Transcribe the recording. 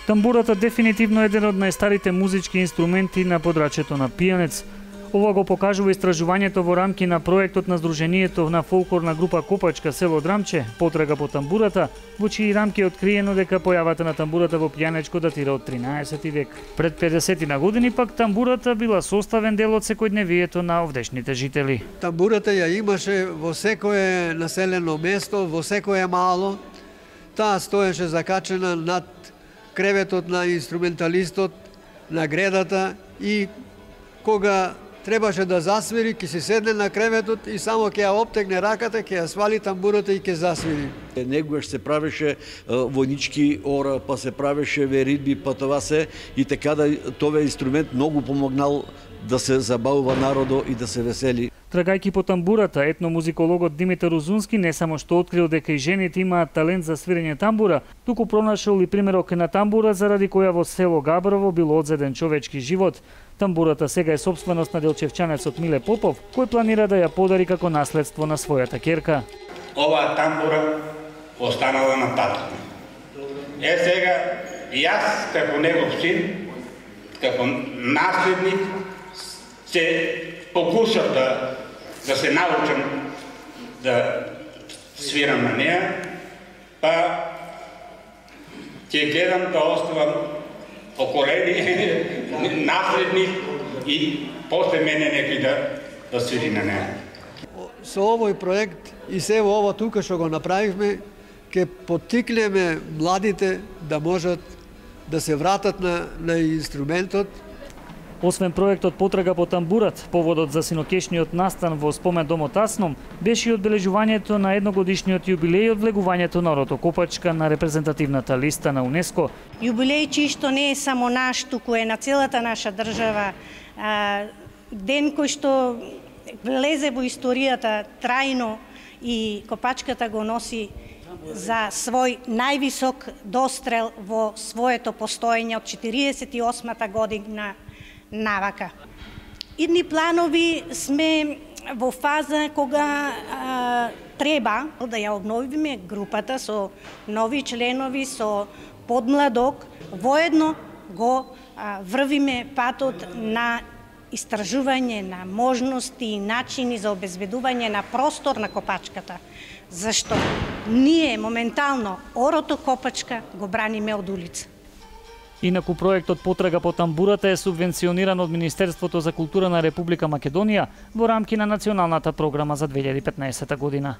Тамбурата дефинитивно е еден од најстарите музички инструменти на подрачјето на пијанец. Ова го покажува истражувањето во рамки на проектот на Сдруженијето на фолклорна група Копачка село Драмче, потрага по тамбурата, во чии рамки е откриено дека појавата на тамбурата во пијанечко датира од 13 век. Пред 50 на години пак тамбурата била составен дел од секојдневието на овдешните жители. Тамбурата ја имаше во секое населено место, во секое мало. Таа стоеше закачена над креветот на инструменталистот, на гредата, и кога требаше да засвири, ќе се седне на креветот и само ќе ја оптегне раката, ќе ја свали тамбурата и ќе засвири. Негогаш се правеше војнички ора, па се правеше веридби, па това се, и така да тоа инструмент многу помогнал да се забавува народо и да се весели. Трагајки по тамбурата, етномузикологот Димитар Узунски не само што открил дека и жените имаат талент за свирење тамбура, туку пронашол и примерок на тамбура заради која во село Габрово бил одзеден човечки живот. Тамбурата сега е сопственост на делчевчанецот Миле Попов, кој планира да ја подари како наследство на својата ќерка. Оваа тамбура останала на татото. Сега јас како негов син, како наследник, се покушав да се научам да свирам на неја, па ќе гледам да оставам поколени, наследник и после мене некој да свири на неја. Со овој проект и се во ова тука што го направивме, ќе поттикнеме младите да можат да се вратат на инструментот. Освен проектот Потрага по тамбурат, поводот за синокешниот настан во спомен домот Асном беше и одбележувањето на едногодишниот јубилеј од влегувањето на Орото Копачка на репрезентативната листа на УНЕСКО. Јубилеј чиј што не е само наш, туку е на целата наша држава. Ден кој што влезе во историјата трајно и Копачката го носи за свој највисок дострел во своето постоење од 48-та година навака. Идни планови сме во фаза кога треба да ја обновиме групата со нови членови, со подмладок, воедно го врвиме патот на истражување на можности и начини за обезбедување на простор на Копачката. Зашто ние моментално Орото Копачка го браниме од улица. Инаку проектот Потрага по тамбурата е субвенциониран од Министерството за култура на Република Македонија во рамки на Националната програма за 2015 година.